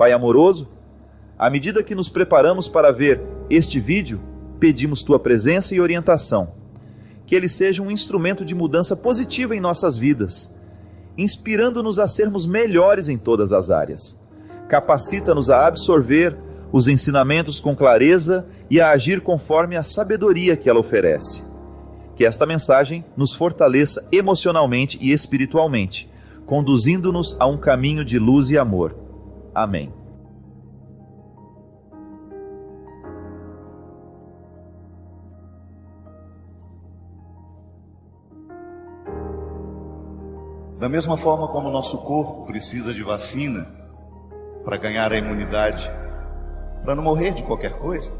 Pai amoroso, à medida que nos preparamos para ver este vídeo, pedimos Tua presença e orientação. Que ele seja um instrumento de mudança positiva em nossas vidas, inspirando-nos a sermos melhores em todas as áreas. Capacita-nos a absorver os ensinamentos com clareza e a agir conforme a sabedoria que ela oferece. Que esta mensagem nos fortaleça emocionalmente e espiritualmente, conduzindo-nos a um caminho de luz e amor. Amém. Da mesma forma como o nosso corpo precisa de vacina para ganhar a imunidade, para não morrer de qualquer coisa,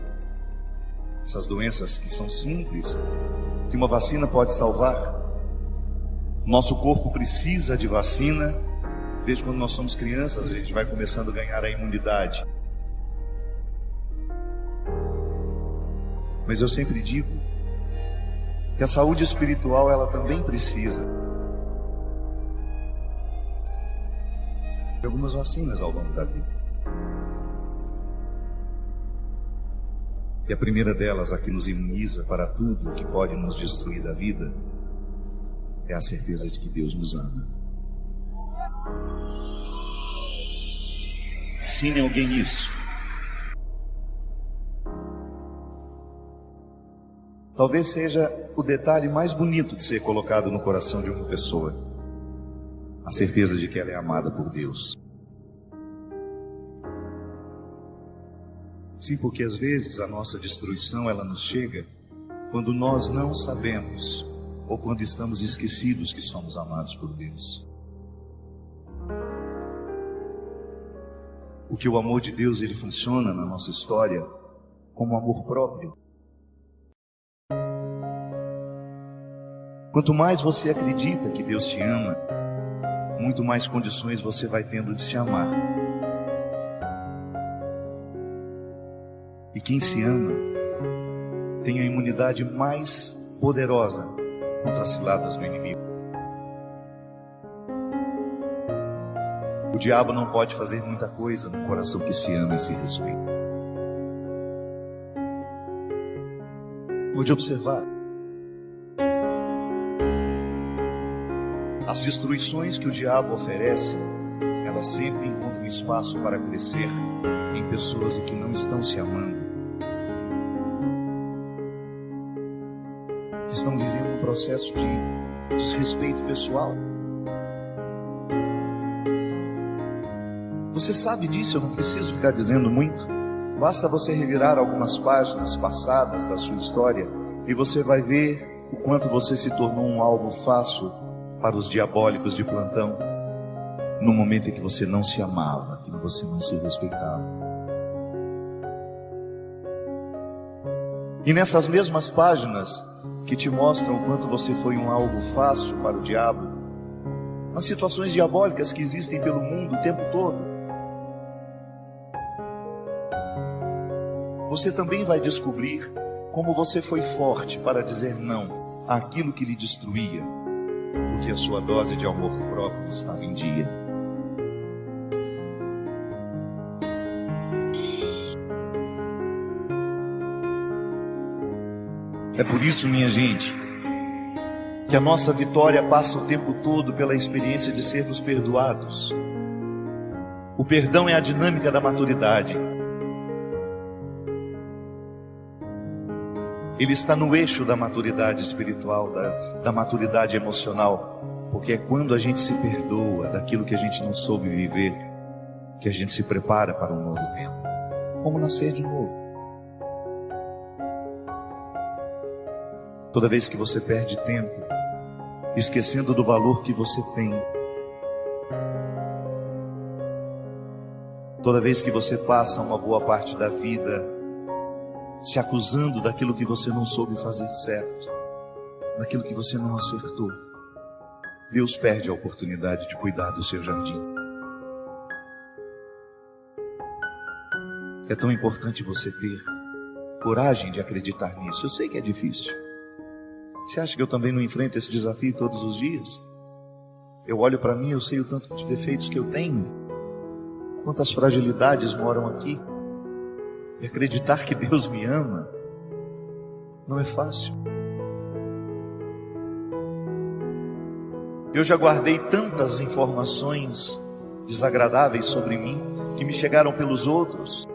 essas doenças que são simples, que uma vacina pode salvar, nosso corpo precisa de vacina. Desde quando nós somos crianças, a gente vai começando a ganhar a imunidade. Mas eu sempre digo que a saúde espiritual, ela também precisa de algumas vacinas ao longo da vida. E a primeira delas, a que nos imuniza para tudo que pode nos destruir da vida, é a certeza de que Deus nos ama. Ensine alguém isso. Talvez seja o detalhe mais bonito de ser colocado no coração de uma pessoa: a certeza de que ela é amada por Deus. Sim, porque às vezes a nossa destruição, ela nos chega quando nós não sabemos ou quando estamos esquecidos que somos amados por Deus. Porque o amor de Deus, ele funciona na nossa história como amor próprio. Quanto mais você acredita que Deus te ama, muito mais condições você vai tendo de se amar. E quem se ama tem a imunidade mais poderosa contra as ciladas do inimigo. O diabo não pode fazer muita coisa no coração que se ama e se respeita. Pode observar. As destruições que o diabo oferece, elas sempre encontram espaço para crescer em pessoas que não estão se amando, que estão vivendo um processo de desrespeito pessoal. Você sabe disso, eu não preciso ficar dizendo muito. Basta você revirar algumas páginas passadas da sua história e você vai ver o quanto você se tornou um alvo fácil para os diabólicos de plantão, no momento em que você não se amava, que você não se respeitava. E nessas mesmas páginas que te mostram o quanto você foi um alvo fácil para o diabo, nas situações diabólicas que existem pelo mundo o tempo todo, você também vai descobrir como você foi forte para dizer não àquilo que lhe destruía, porque a sua dose de amor próprio estava em dia. É por isso, minha gente, que a nossa vitória passa o tempo todo pela experiência de sermos perdoados. O perdão é a dinâmica da maturidade. Ele está no eixo da maturidade espiritual, da maturidade emocional, porque é quando a gente se perdoa daquilo que a gente não soube viver, que a gente se prepara para um novo tempo, como nascer de novo. Toda vez que você perde tempo, esquecendo do valor que você tem, toda vez que você passa uma boa parte da vida se acusando daquilo que você não soube fazer certo, daquilo que você não acertou, Deus perde a oportunidade de cuidar do seu jardim. É tão importante você ter coragem de acreditar nisso. Eu sei que é difícil. Você acha que eu também não enfrento esse desafio todos os dias? Eu olho para mim, eu sei o tanto de defeitos que eu tenho. quantas fragilidades moram aqui. E acreditar que Deus me ama não é fácil. Eu já guardei tantas informações desagradáveis sobre mim que me chegaram pelos outros.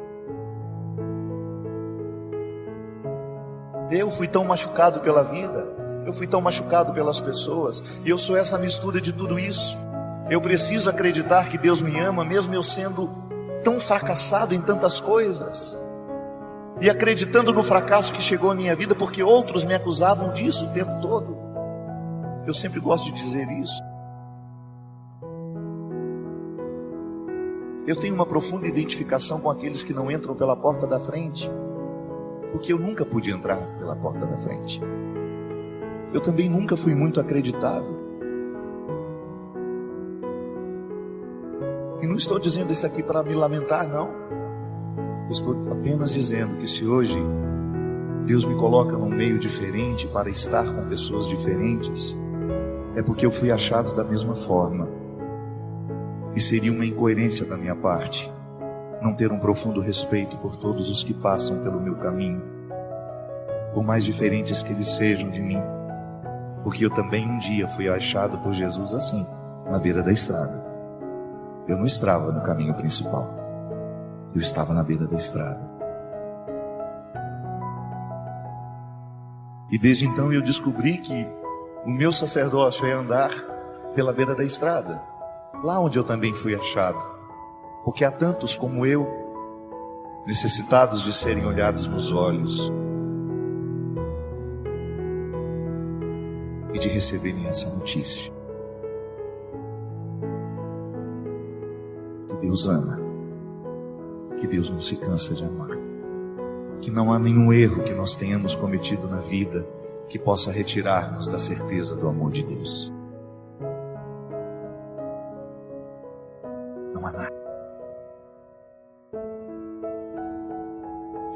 Eu fui tão machucado pela vida, eu fui tão machucado pelas pessoas, e eu sou essa mistura de tudo isso. Eu preciso acreditar que Deus me ama, mesmo eu sendo tão fracassado em tantas coisas, e acreditando no fracasso que chegou à minha vida, porque outros me acusavam disso o tempo todo. Eu sempre gosto de dizer isso. Eu tenho uma profunda identificação com aqueles que não entram pela porta da frente, porque eu nunca pude entrar pela porta da frente. Eu também nunca fui muito acreditado. E não estou dizendo isso aqui para me lamentar, não. Estou apenas dizendo que se hoje Deus me coloca num meio diferente para estar com pessoas diferentes, é porque eu fui achado da mesma forma. E seria uma incoerência da minha parte não ter um profundo respeito por todos os que passam pelo meu caminho, por mais diferentes que eles sejam de mim, porque eu também um dia fui achado por Jesus assim, na beira da estrada. Eu não estava no caminho principal, eu estava na beira da estrada. E desde então eu descobri que o meu sacerdócio é andar pela beira da estrada, lá onde eu também fui achado. Porque há tantos como eu, necessitados de serem olhados nos olhos e de receberem essa notícia: que Deus ama, que Deus não se cansa de amar, que não há nenhum erro que nós tenhamos cometido na vida que possa retirar-nos da certeza do amor de Deus. Não há nada.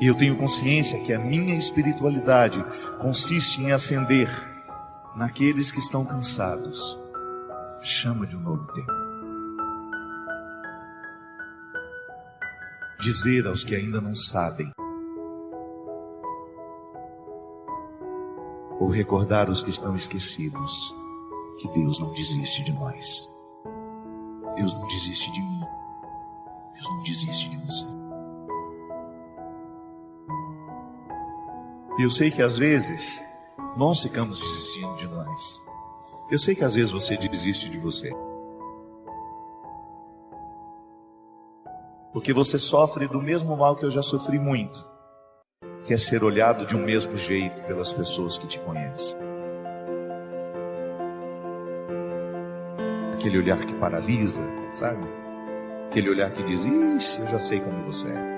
E eu tenho consciência que a minha espiritualidade consiste em acender naqueles que estão cansados a chama de um novo tempo. Dizer aos que ainda não sabem, ou recordar os que estão esquecidos, que Deus não desiste de nós. Deus não desiste de mim. Deus não desiste de você. E eu sei que às vezes nós ficamos desistindo de nós. Eu sei que às vezes você desiste de você, porque você sofre do mesmo mal que eu já sofri muito, que é ser olhado de um mesmo jeito pelas pessoas que te conhecem. Aquele olhar que paralisa, sabe? Aquele olhar que diz: ixi, eu já sei como você é.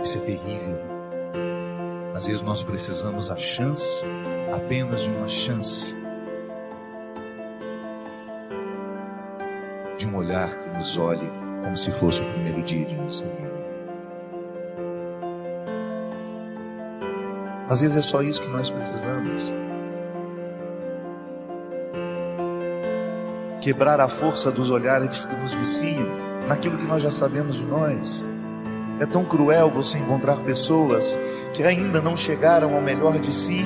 Isso é terrível. Às vezes nós precisamos a chance, apenas de uma chance, de um olhar que nos olhe como se fosse o primeiro dia de nossa vida. Às vezes é só isso que nós precisamos. Quebrar a força dos olhares que nos viciam naquilo que nós já sabemos de nós. É tão cruel você encontrar pessoas que ainda não chegaram ao melhor de si,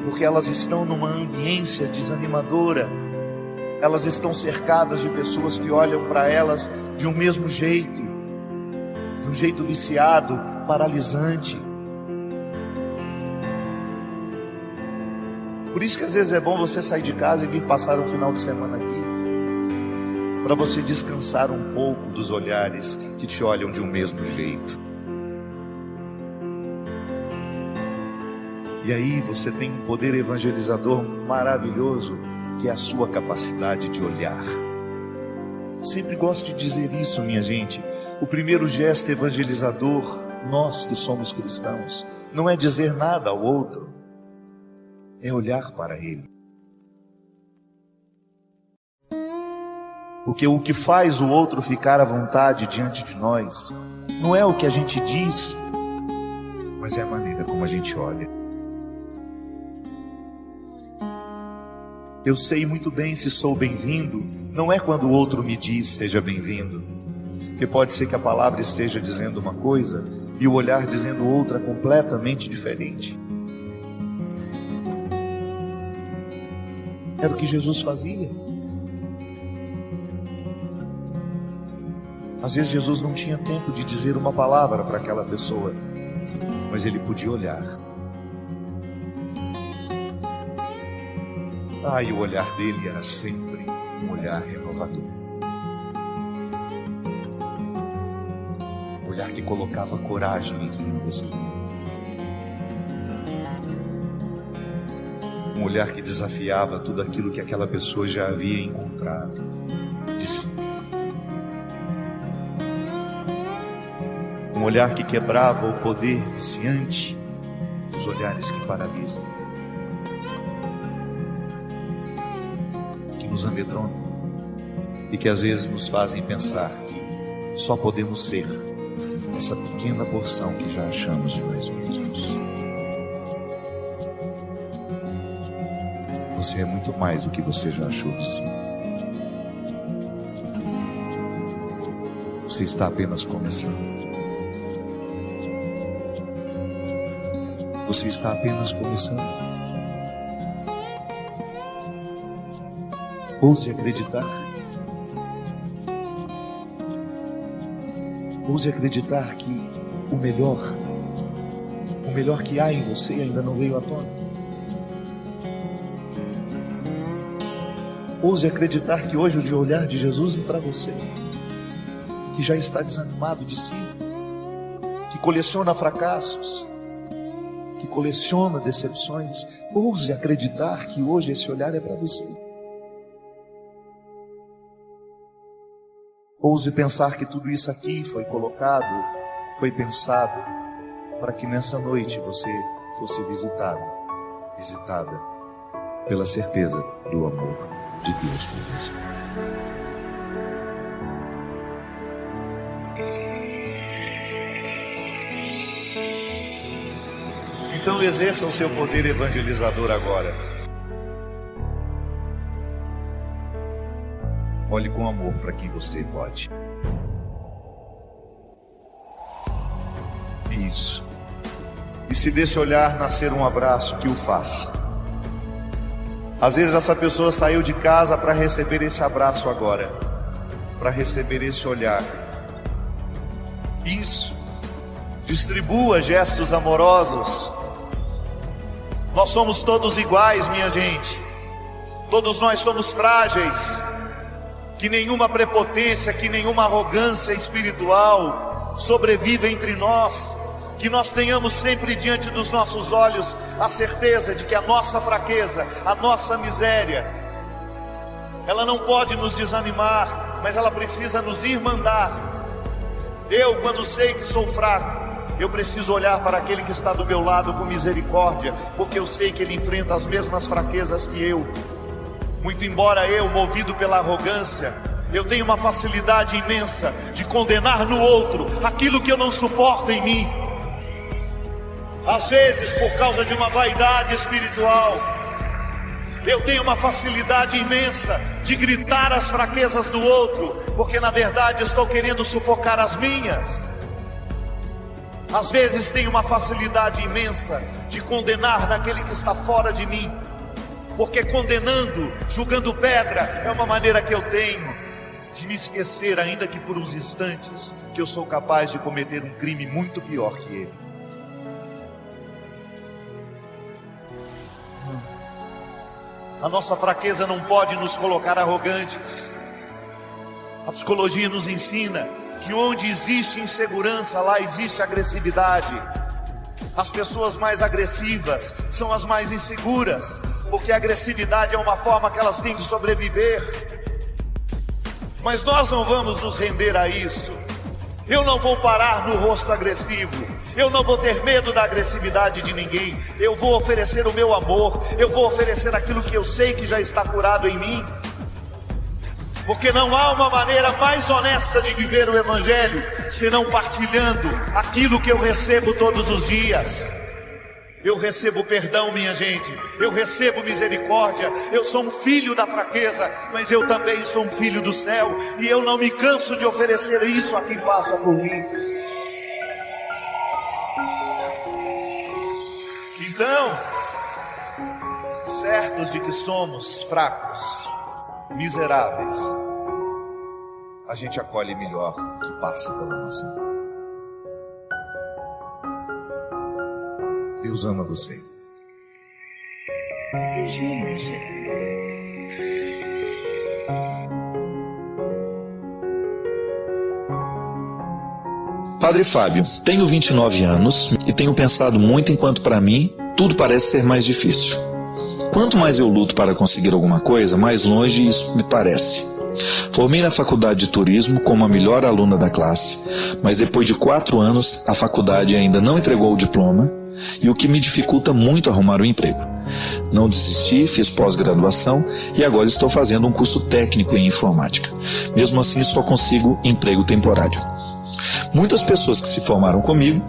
porque elas estão numa ambiência desanimadora. Elas estão cercadas de pessoas que olham para elas de um mesmo jeito, de um jeito viciado, paralisante. Por isso que às vezes é bom você sair de casa e vir passar um final de semana aqui, para você descansar um pouco dos olhares que te olham de um mesmo jeito. E aí você tem um poder evangelizador maravilhoso, que é a sua capacidade de olhar. Sempre gosto de dizer isso, minha gente. O primeiro gesto evangelizador, nós que somos cristãos, não é dizer nada ao outro, é olhar para ele. Porque o que faz o outro ficar à vontade diante de nós não é o que a gente diz, mas é a maneira como a gente olha. Eu sei muito bem se sou bem-vindo, não é quando o outro me diz seja bem-vindo, porque pode ser que a palavra esteja dizendo uma coisa e o olhar dizendo outra completamente diferente. Era o que Jesus fazia. Às vezes Jesus não tinha tempo de dizer uma palavra para aquela pessoa, mas ele podia olhar. E o olhar dele era sempre um olhar renovador. Um olhar que colocava coragem em quem o recebia. Um olhar que desafiava tudo aquilo que aquela pessoa já havia encontrado de si. Um olhar que quebrava o poder viciante dos olhares que paralisam, que nos amedrontam e que às vezes nos fazem pensar que só podemos ser essa pequena porção que já achamos de nós mesmos. Você é muito mais do que você já achou de si. Você está apenas começando. Você está apenas começando. Ouse acreditar. Ouse acreditar que o melhor que há em você ainda não veio à tona. Ouse acreditar que hoje o olhar de Jesus é para você, que já está desanimado de si, que coleciona fracassos, que coleciona decepções. Ouse acreditar que hoje esse olhar é para você. Ouse pensar que tudo isso aqui foi colocado, foi pensado, para que nessa noite você fosse visitada pela certeza do amor de Deus por você. Então exerça o seu poder evangelizador agora. Olhe com amor para quem você pode. Isso. E se desse olhar nascer um abraço, que o faça. Às vezes essa pessoa saiu de casa para receber esse abraço agora, para receber esse olhar. Isso. Distribua gestos amorosos. Nós somos todos iguais, minha gente. Todos nós somos frágeis. Que nenhuma prepotência, que nenhuma arrogância espiritual sobreviva entre nós. Que nós tenhamos sempre diante dos nossos olhos a certeza de que a nossa fraqueza, a nossa miséria, ela não pode nos desanimar, mas ela precisa nos irmandar. Eu, quando sei que sou fraco, eu preciso olhar para aquele que está do meu lado com misericórdia, porque eu sei que ele enfrenta as mesmas fraquezas que eu. Muito embora eu, movido pela arrogância, eu tenho uma facilidade imensa de condenar no outro aquilo que eu não suporto em mim. Às vezes, por causa de uma vaidade espiritual, eu tenho uma facilidade imensa de gritar as fraquezas do outro, porque na verdade estou querendo sufocar as minhas. Às vezes tenho uma facilidade imensa de condenar naquele que está fora de mim, porque condenando, julgando pedra, é uma maneira que eu tenho de me esquecer, ainda que por uns instantes, que eu sou capaz de cometer um crime muito pior que ele. A nossa fraqueza não pode nos colocar arrogantes. A psicologia nos ensina que onde existe insegurança, lá existe agressividade. As pessoas mais agressivas são as mais inseguras, porque a agressividade é uma forma que elas têm de sobreviver. Mas nós não vamos nos render a isso. Eu não vou parar no rosto agressivo. Eu não vou ter medo da agressividade de ninguém. Eu vou oferecer o meu amor. Eu vou oferecer aquilo que eu sei que já está curado em mim. Porque não há uma maneira mais honesta de viver o Evangelho senão partilhando aquilo que eu recebo todos os dias. Eu recebo perdão, minha gente. Eu recebo misericórdia. Eu sou um filho da fraqueza, mas eu também sou um filho do céu. E eu não me canso de oferecer isso a quem passa por mim. Então, certos de que somos fracos, miseráveis, a gente acolhe melhor o que passa pela nossa vida. Deus ama você. Deus ama você. Padre Fábio, tenho 29 anos e tenho pensado muito enquanto para mim tudo parece ser mais difícil. Quanto mais eu luto para conseguir alguma coisa, mais longe isso me parece. Formei na faculdade de turismo como a melhor aluna da classe, mas depois de 4 anos a faculdade ainda não entregou o diploma, e o que me dificulta muito arrumar um emprego. Não desisti, fiz pós-graduação e agora estou fazendo um curso técnico em informática. Mesmo assim, só consigo emprego temporário. Muitas pessoas que se formaram comigo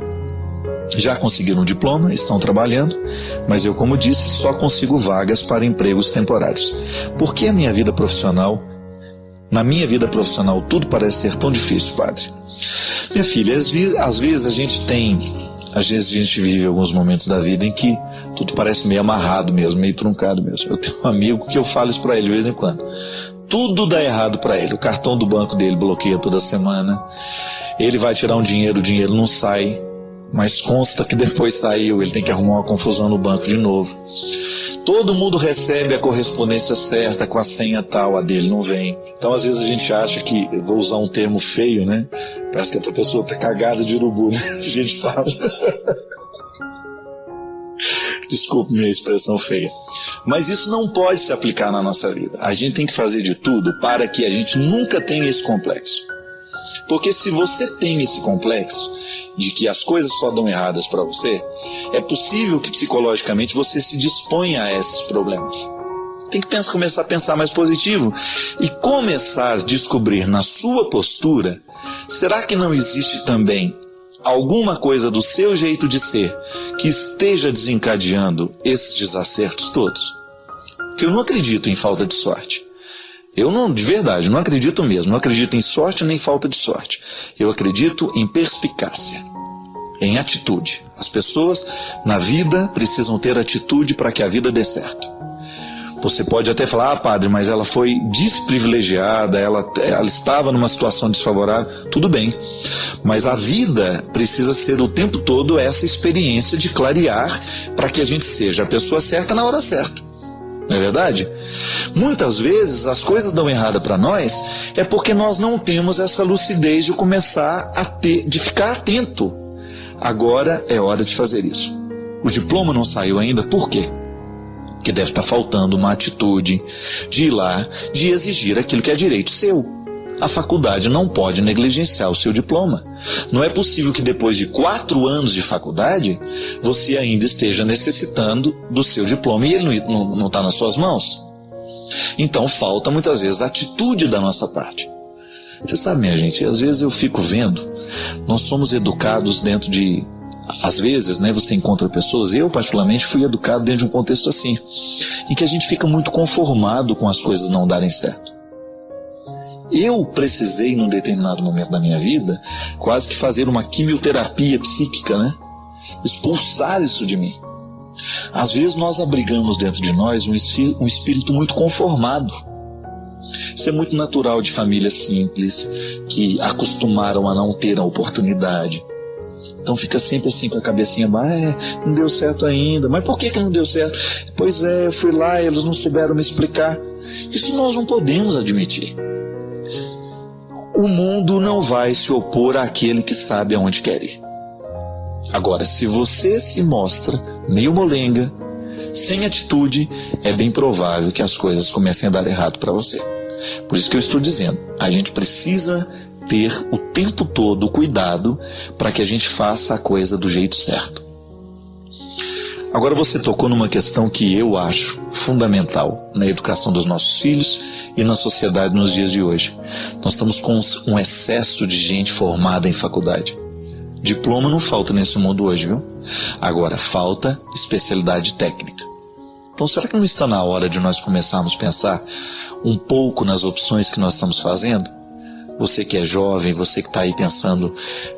já conseguiram um diploma, estão trabalhando, mas eu, como disse, só consigo vagas para empregos temporários. Por que na minha vida profissional, tudo parece ser tão difícil, padre? Minha filha, às vezes a gente vive alguns momentos da vida em que tudo parece meio amarrado mesmo, meio truncado mesmo. Eu tenho um amigo que eu falo isso para ele de vez em quando. Tudo dá errado para ele. O cartão do banco dele bloqueia toda semana. Ele vai tirar um dinheiro, o dinheiro não sai, mas consta que depois saiu, ele tem que arrumar uma confusão no banco de novo. Todo mundo recebe a correspondência certa com a senha tal, a dele não vem. Então às vezes a gente acha que, eu vou usar um termo feio, né? Parece que a outra pessoa tá cagada de urubu, né? A gente fala. Desculpe minha expressão feia. Mas isso não pode se aplicar na nossa vida. A gente tem que fazer de tudo para que a gente nunca tenha esse complexo. Porque se você tem esse complexo de que as coisas só dão erradas para você, é possível que psicologicamente você se disponha a esses problemas. Tem que começar a pensar mais positivo e começar a descobrir na sua postura, será que não existe também alguma coisa do seu jeito de ser que esteja desencadeando esses desacertos todos? Porque eu não acredito em falta de sorte. Eu não, de verdade, não acredito mesmo. Não acredito em sorte nem falta de sorte. Eu acredito em perspicácia, em atitude. As pessoas na vida precisam ter atitude para que a vida dê certo. Você pode até falar, padre, mas ela foi desprivilegiada, ela estava numa situação desfavorável. Tudo bem, mas a vida precisa ser o tempo todo essa experiência de clarear para que a gente seja a pessoa certa na hora certa. Não é verdade? Muitas vezes as coisas dão errado para nós é porque nós não temos essa lucidez de começar de ficar atento. Agora é hora de fazer isso. O diploma não saiu ainda, por quê? Porque deve estar faltando uma atitude de ir lá, de exigir aquilo que é direito seu. A faculdade não pode negligenciar o seu diploma. Não é possível que depois de 4 anos de faculdade, você ainda esteja necessitando do seu diploma e ele não está nas suas mãos. Então falta muitas vezes a atitude da nossa parte. Você sabe, minha gente, às vezes eu fico vendo, nós somos educados dentro de... Às vezes, né, você encontra pessoas, eu particularmente fui educado dentro de um contexto assim, em que a gente fica muito conformado com as coisas não darem certo. Eu precisei, num determinado momento da minha vida, quase que fazer uma quimioterapia psíquica, né? Expulsar isso de mim. Às vezes nós abrigamos dentro de nós um espírito muito conformado. Isso é muito natural de famílias simples, que acostumaram a não ter a oportunidade. Então fica sempre assim com a cabecinha, não deu certo ainda. Mas por que não deu certo? Pois é, eu fui lá e eles não souberam me explicar. Isso nós não podemos admitir. O mundo não vai se opor àquele que sabe aonde quer ir. Agora, se você se mostra meio molenga, sem atitude, é bem provável que as coisas comecem a dar errado para você. Por isso que eu estou dizendo, a gente precisa ter o tempo todo cuidado para que a gente faça a coisa do jeito certo. Agora você tocou numa questão que eu acho fundamental na educação dos nossos filhos e na sociedade nos dias de hoje. Nós estamos com um excesso de gente formada em faculdade. Diploma não falta nesse mundo hoje, viu? Agora, falta especialidade técnica. Então, será que não está na hora de nós começarmos a pensar um pouco nas opções que nós estamos fazendo? Você que é jovem, você que está aí pensando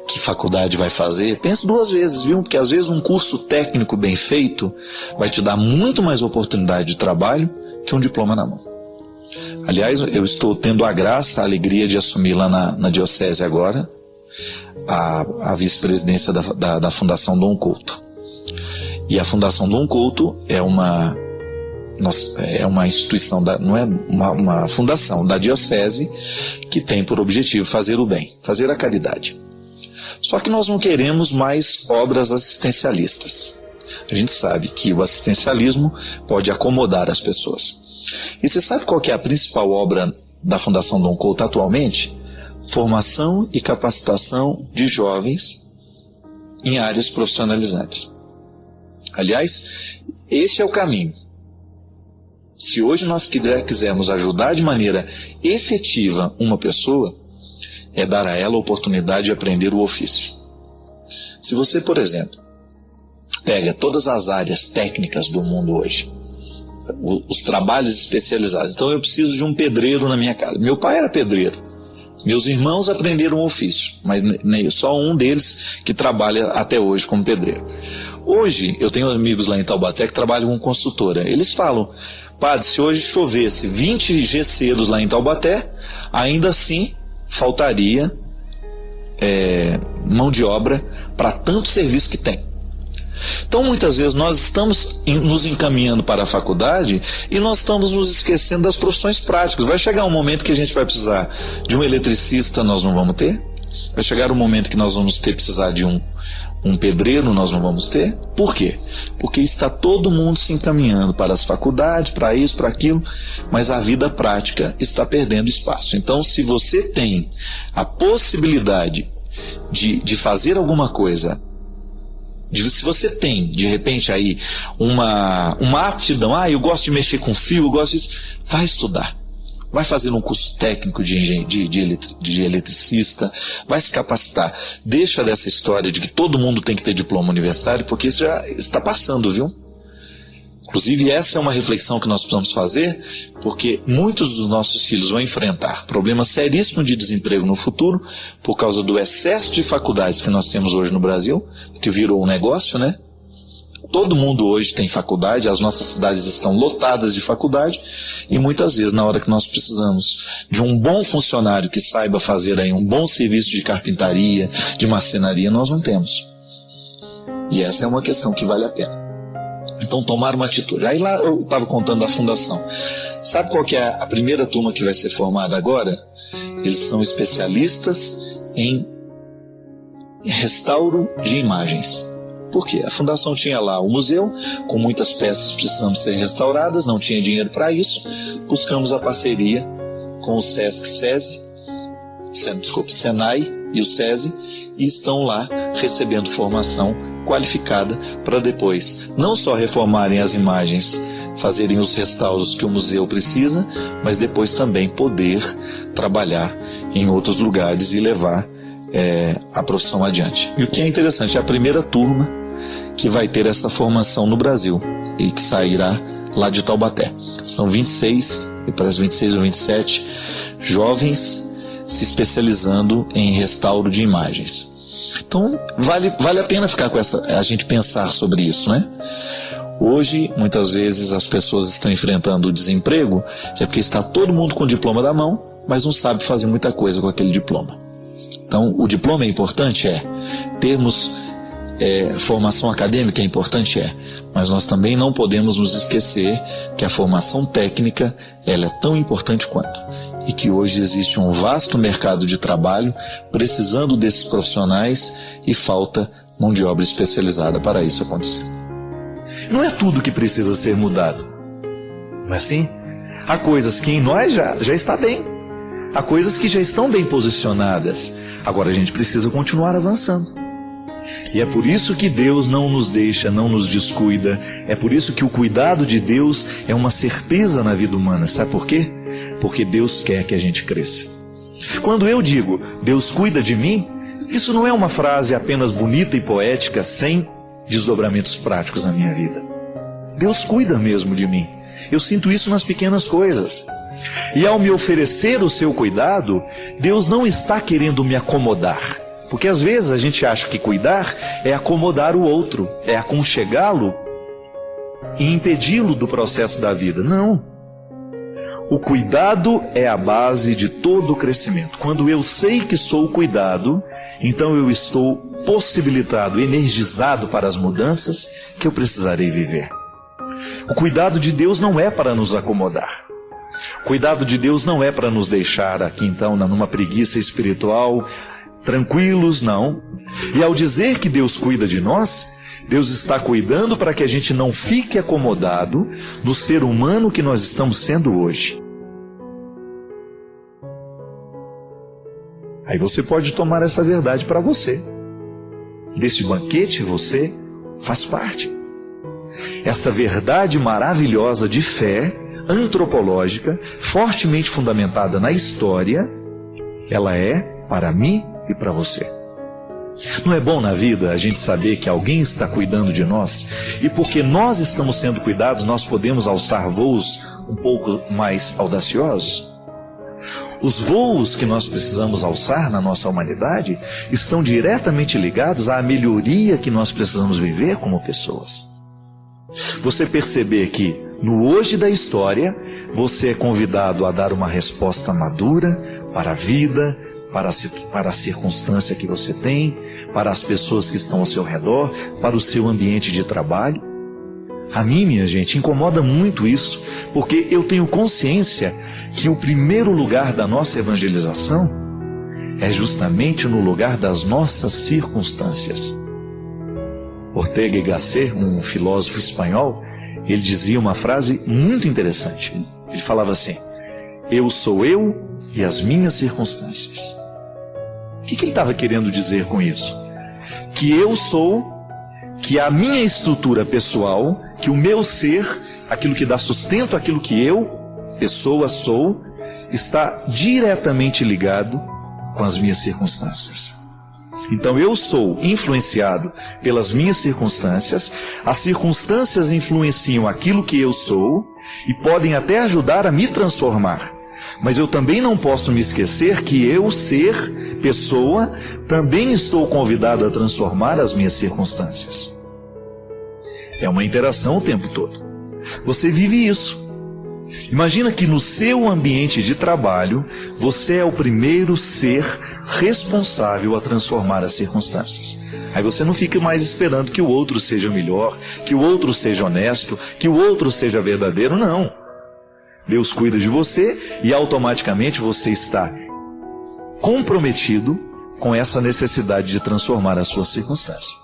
que faculdade vai fazer, pense 2 vezes, viu? Porque às vezes um curso técnico bem feito vai te dar muito mais oportunidade de trabalho que um diploma na mão. Aliás, eu estou tendo a graça, a alegria de assumir lá na diocese agora a vice-presidência da Fundação Dom Couto. E a Fundação Dom Couto é uma instituição, não é uma fundação da diocese que tem por objetivo fazer o bem, fazer a caridade. Só que nós não queremos mais obras assistencialistas. A gente sabe que o assistencialismo pode acomodar as pessoas. E você sabe qual que é a principal obra da Fundação Dom Couto atualmente? Formação e capacitação de jovens em áreas profissionalizantes. Aliás, esse é o caminho. Se hoje nós quisermos ajudar de maneira efetiva uma pessoa, é dar a ela a oportunidade de aprender o ofício. Se você, por exemplo, pega todas as áreas técnicas do mundo hoje, os trabalhos especializados. Então eu preciso de um pedreiro na minha casa. Meu pai era pedreiro. Meus irmãos aprenderam o ofício, mas só um deles que trabalha até hoje como pedreiro. Hoje eu tenho amigos lá em Taubaté que trabalham com consultora. Eles falam: padre, se hoje chovesse 20 GCeiros lá em Taubaté, ainda assim faltaria mão de obra para tanto serviço que tem. Então muitas vezes nós estamos nos encaminhando para a faculdade e nós estamos nos esquecendo das profissões práticas. Vai chegar um momento que a gente vai precisar de um eletricista, nós não vamos ter. Vai chegar um momento que nós vamos precisar de um pedreiro, nós não vamos ter. Por quê? Porque está todo mundo se encaminhando para as faculdades, para isso, para aquilo, mas a vida prática está perdendo espaço. Então, se você tem a possibilidade de fazer alguma coisa, se você tem, de repente, aí uma aptidão, eu gosto de mexer com fio, eu gosto disso, vai estudar. Vai fazer um curso técnico de eletricista, vai se capacitar. Deixa dessa história de que todo mundo tem que ter diploma universitário, porque isso já está passando, viu? Inclusive, essa é uma reflexão que nós precisamos fazer, porque muitos dos nossos filhos vão enfrentar problemas seríssimos de desemprego no futuro, por causa do excesso de faculdades que nós temos hoje no Brasil, que virou um negócio, né? Todo mundo hoje tem faculdade, as nossas cidades estão lotadas de faculdade, e muitas vezes, na hora que nós precisamos de um bom funcionário que saiba fazer aí um bom serviço de carpintaria, de marcenaria, nós não temos. E essa é uma questão que vale a pena. Então, tomar uma atitude. Aí lá eu estava contando da fundação. Sabe qual que é a primeira turma que vai ser formada agora? Eles são especialistas em restauro de imagens. Por quê? A fundação tinha lá o museu, com muitas peças precisando ser restauradas, não tinha dinheiro para isso. Buscamos a parceria com o Senai e o SESI, e estão lá recebendo formação qualificada para depois não só reformarem as imagens, fazerem os restauros que o museu precisa, mas depois também poder trabalhar em outros lugares e levar a profissão adiante. E o que é interessante, é a primeira turma que vai ter essa formação no Brasil e que sairá lá de Taubaté. São 26, parece 26 ou 27 jovens se especializando em restauro de imagens. Então vale a pena ficar com a gente pensar sobre isso, né? Hoje, muitas vezes as pessoas estão enfrentando o desemprego porque está todo mundo com o diploma da mão, mas não sabe fazer muita coisa com aquele diploma. Então, o diploma é importante? Termos formação acadêmica é importante? Mas nós também não podemos nos esquecer que a formação técnica ela é tão importante quanto, e que hoje existe um vasto mercado de trabalho precisando desses profissionais e falta mão de obra especializada para isso acontecer. Não é tudo que precisa ser mudado, mas sim, há coisas que em nós já está bem, há coisas que já estão bem posicionadas, agora a gente precisa continuar avançando. E é por isso que Deus não nos deixa, não nos descuida. É por isso que o cuidado de Deus é uma certeza na vida humana. Sabe por quê? Porque Deus quer que a gente cresça. Quando eu digo, Deus cuida de mim, Isso não é uma frase apenas bonita e poética, sem desdobramentos práticos na minha vida. Deus cuida mesmo de mim. Eu sinto isso nas pequenas coisas. E ao me oferecer o seu cuidado, Deus não está querendo me acomodar. Porque às vezes a gente acha que cuidar é acomodar o outro, é aconchegá-lo e impedi-lo do processo da vida. Não. O cuidado é a base de todo o crescimento. Quando eu sei que sou cuidado, então eu estou possibilitado, energizado para as mudanças que eu precisarei viver. O cuidado de Deus não é para nos acomodar. O cuidado de Deus não é para nos deixar aqui então numa preguiça espiritual, tranquilos, não. E ao dizer que Deus cuida de nós, Deus está cuidando para que a gente não fique acomodado no ser humano que nós estamos sendo hoje. Aí você pode tomar essa verdade para você. Desse banquete você faz parte. Esta verdade maravilhosa de fé, antropológica, fortemente fundamentada na história, ela é para mim e para você. Não é bom na vida a gente saber que alguém está cuidando de nós e porque nós estamos sendo cuidados, nós podemos alçar voos um pouco mais audaciosos? Os voos que nós precisamos alçar na nossa humanidade estão diretamente ligados à melhoria que nós precisamos viver como pessoas. Você perceber que no hoje da história você é convidado a dar uma resposta madura para a vida, para a circunstância que você tem, para as pessoas que estão ao seu redor, para o seu ambiente de trabalho. A mim, minha gente, incomoda muito isso, porque eu tenho consciência que o primeiro lugar da nossa evangelização é justamente no lugar das nossas circunstâncias. Ortega y Gasset, um filósofo espanhol, ele dizia uma frase muito interessante. Ele falava assim: eu sou eu e as minhas circunstâncias. O que ele estava querendo dizer com isso? Que eu sou, que a minha estrutura pessoal, que o meu ser, aquilo que dá sustento àquilo que eu, pessoa, sou, está diretamente ligado com as minhas circunstâncias. Então eu sou influenciado pelas minhas circunstâncias, as circunstâncias influenciam aquilo que eu sou e podem até ajudar a me transformar. Mas eu também não posso me esquecer que eu, ser, pessoa, também estou convidado a transformar as minhas circunstâncias. É uma interação o tempo todo. Você vive isso. Imagina que no seu ambiente de trabalho, você é o primeiro ser responsável a transformar as circunstâncias. Aí você não fica mais esperando que o outro seja melhor, que o outro seja honesto, que o outro seja verdadeiro, não. Deus cuida de você e automaticamente você está comprometido com essa necessidade de transformar a sua circunstância.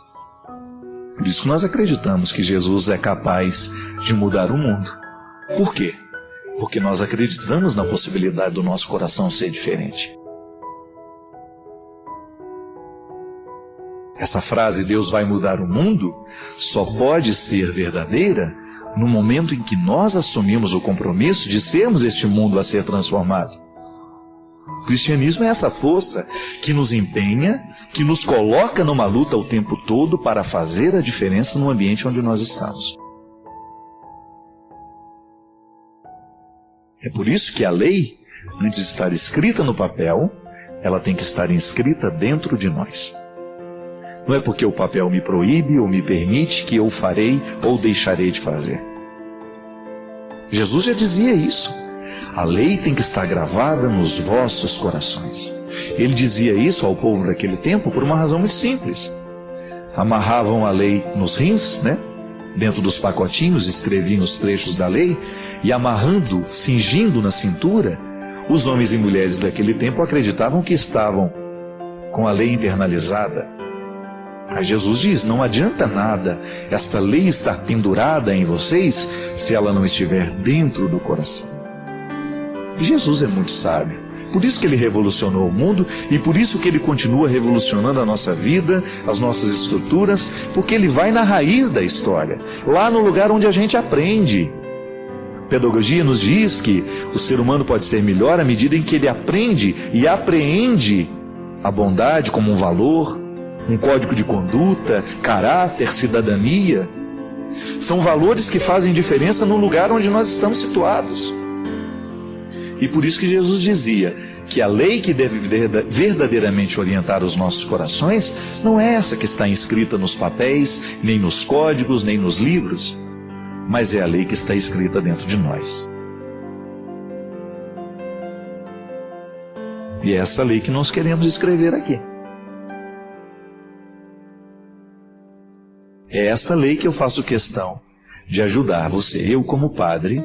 Por isso nós acreditamos que Jesus é capaz de mudar o mundo. Por quê? Porque nós acreditamos na possibilidade do nosso coração ser diferente. Essa frase, Deus vai mudar o mundo, só pode ser verdadeira no momento em que nós assumimos o compromisso de sermos este mundo a ser transformado. O cristianismo é essa força que nos empenha, que nos coloca numa luta o tempo todo para fazer a diferença no ambiente onde nós estamos. É por isso que a lei, antes de estar escrita no papel, ela tem que estar inscrita dentro de nós. Não é porque o papel me proíbe ou me permite que eu farei ou deixarei de fazer. Jesus já dizia isso. A lei tem que estar gravada nos vossos corações. Ele dizia isso ao povo daquele tempo por uma razão muito simples. Amarravam a lei nos rins, dentro dos pacotinhos, escreviam os trechos da lei, e amarrando, cingindo na cintura, os homens e mulheres daquele tempo acreditavam que estavam com a lei internalizada. Aí Jesus diz, não adianta nada esta lei estar pendurada em vocês se ela não estiver dentro do coração. E Jesus é muito sábio. Por isso que ele revolucionou o mundo e por isso que ele continua revolucionando a nossa vida, as nossas estruturas, porque ele vai na raiz da história, lá no lugar onde a gente aprende. A pedagogia nos diz que o ser humano pode ser melhor à medida em que ele aprende e apreende a bondade como um valor, um código de conduta, caráter, cidadania. São valores que fazem diferença no lugar onde nós estamos situados. E por isso que Jesus dizia que a lei que deve verdadeiramente orientar os nossos corações não é essa que está inscrita nos papéis, nem nos códigos, nem nos livros, mas é a lei que está escrita dentro de nós. E é essa lei que nós queremos escrever aqui. É essa lei que eu faço questão de ajudar você. Eu, como padre,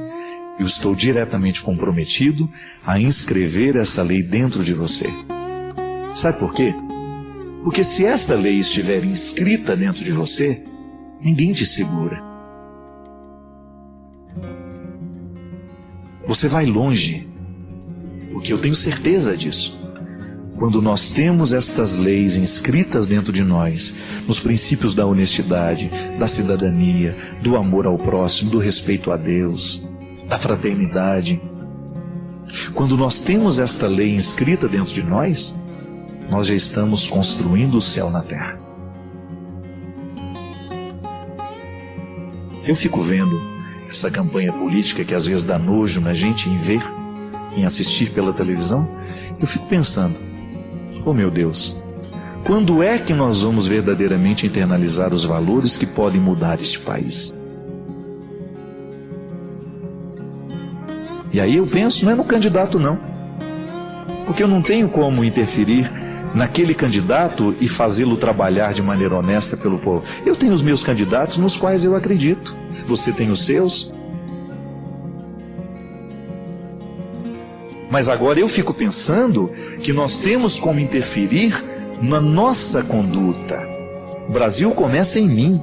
eu estou diretamente comprometido a inscrever essa lei dentro de você. Sabe por quê? Porque se essa lei estiver inscrita dentro de você, ninguém te segura. Você vai longe, porque eu tenho certeza disso. Quando nós temos estas leis inscritas dentro de nós, nos princípios da honestidade, da cidadania, do amor ao próximo, do respeito a Deus, da fraternidade, quando nós temos esta lei inscrita dentro de nós, nós já estamos construindo o céu na terra. Eu fico vendo essa campanha política que às vezes dá nojo na gente em ver, em assistir pela televisão. Eu fico pensando, oh meu Deus, quando é que nós vamos verdadeiramente internalizar os valores que podem mudar este país? E aí eu penso, não é no candidato não, porque eu não tenho como interferir naquele candidato e fazê-lo trabalhar de maneira honesta pelo povo. Eu tenho os meus candidatos nos quais eu acredito, você tem os seus. Mas agora eu fico pensando que nós temos como interferir na nossa conduta. O Brasil começa em mim.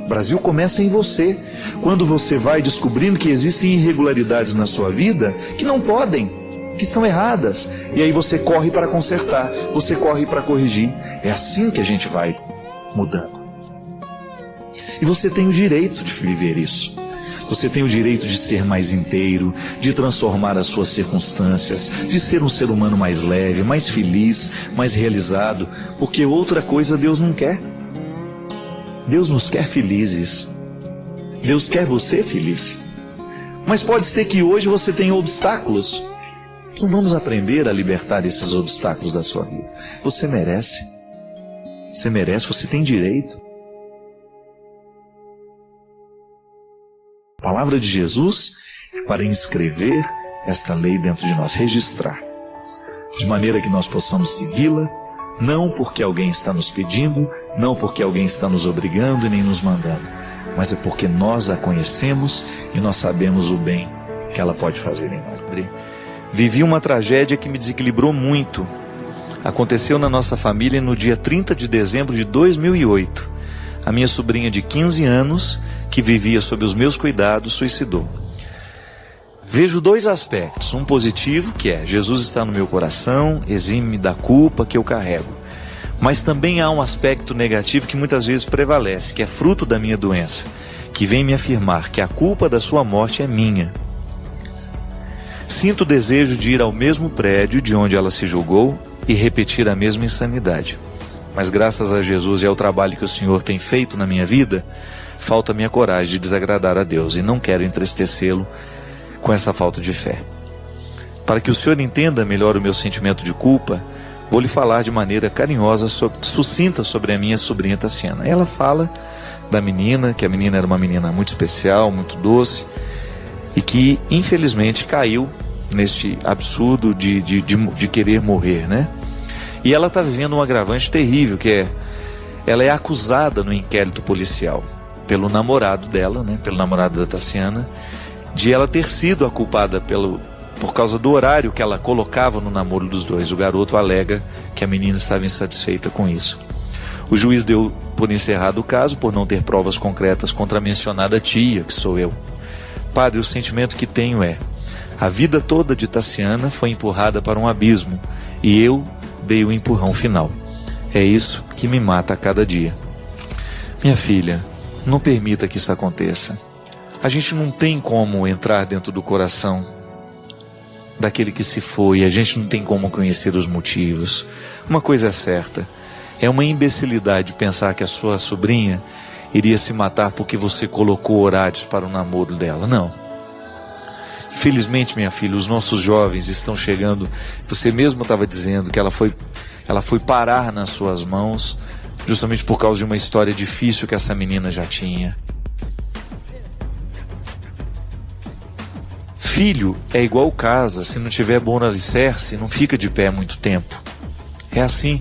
O Brasil começa em você. Quando você vai descobrindo que existem irregularidades na sua vida que não podem, que estão erradas, e aí você corre para consertar, você corre para corrigir. É assim que a gente vai mudando. E você tem o direito de viver isso. Você tem o direito de ser mais inteiro, de transformar as suas circunstâncias, de ser um ser humano mais leve, mais feliz, mais realizado, porque outra coisa Deus não quer. Deus nos quer felizes. Deus quer você feliz. Mas pode ser que hoje você tenha obstáculos. Então vamos aprender a libertar esses obstáculos da sua vida. Você merece. Você merece, você tem direito. A palavra de Jesus é para inscrever esta lei dentro de nós, registrar, de maneira que nós possamos segui-la, não porque alguém está nos pedindo, não porque alguém está nos obrigando e nem nos mandando, mas é porque nós a conhecemos e nós sabemos o bem que ela pode fazer em nós. Vivi uma tragédia que me desequilibrou muito. Aconteceu na nossa família no dia 30 de dezembro de 2008. A minha sobrinha de 15 anos, que vivia sob os meus cuidados, suicidou. Vejo dois aspectos, um positivo, que é Jesus está no meu coração, exime-me da culpa que eu carrego. Mas também há um aspecto negativo que muitas vezes prevalece, que é fruto da minha doença, que vem me afirmar que a culpa da sua morte é minha. Sinto o desejo de ir ao mesmo prédio de onde ela se julgou e repetir a mesma insanidade. Mas graças a Jesus e ao trabalho que o Senhor tem feito na minha vida, falta-me a coragem de desagradar a Deus e não quero entristecê-lo com essa falta de fé. Para que o Senhor entenda melhor o meu sentimento de culpa, vou lhe falar de maneira carinhosa, sucinta sobre a minha sobrinha Tassiana. Ela fala da menina, que a menina era uma menina muito especial, muito doce, e que infelizmente caiu neste absurdo de querer morrer, né? E ela está vivendo um agravante terrível, que é, ela é acusada no inquérito policial pelo namorado dela, né, pelo namorado da Tassiana, de ela ter sido a culpada por causa do horário que ela colocava no namoro dos dois. O garoto alega que a menina estava insatisfeita com isso. O juiz deu por encerrado o caso por não ter provas concretas contra a mencionada tia, que sou eu. Padre, o sentimento que tenho é: a vida toda de Tassiana foi empurrada para um abismo e eu dei o empurrão final. É isso que me mata a cada dia. Minha filha, não permita que isso aconteça. A gente não tem como entrar dentro do coração daquele que se foi, a gente não tem como conhecer os motivos. Uma coisa é certa, é uma imbecilidade pensar que a sua sobrinha iria se matar porque você colocou horários para o namoro dela. Não. Infelizmente, minha filha, os nossos jovens estão chegando. Você mesmo estava dizendo que ela foi parar nas suas mãos justamente por causa de uma história difícil que essa menina já tinha. Filho é igual casa, se não tiver bom alicerce, não fica de pé muito tempo. É assim,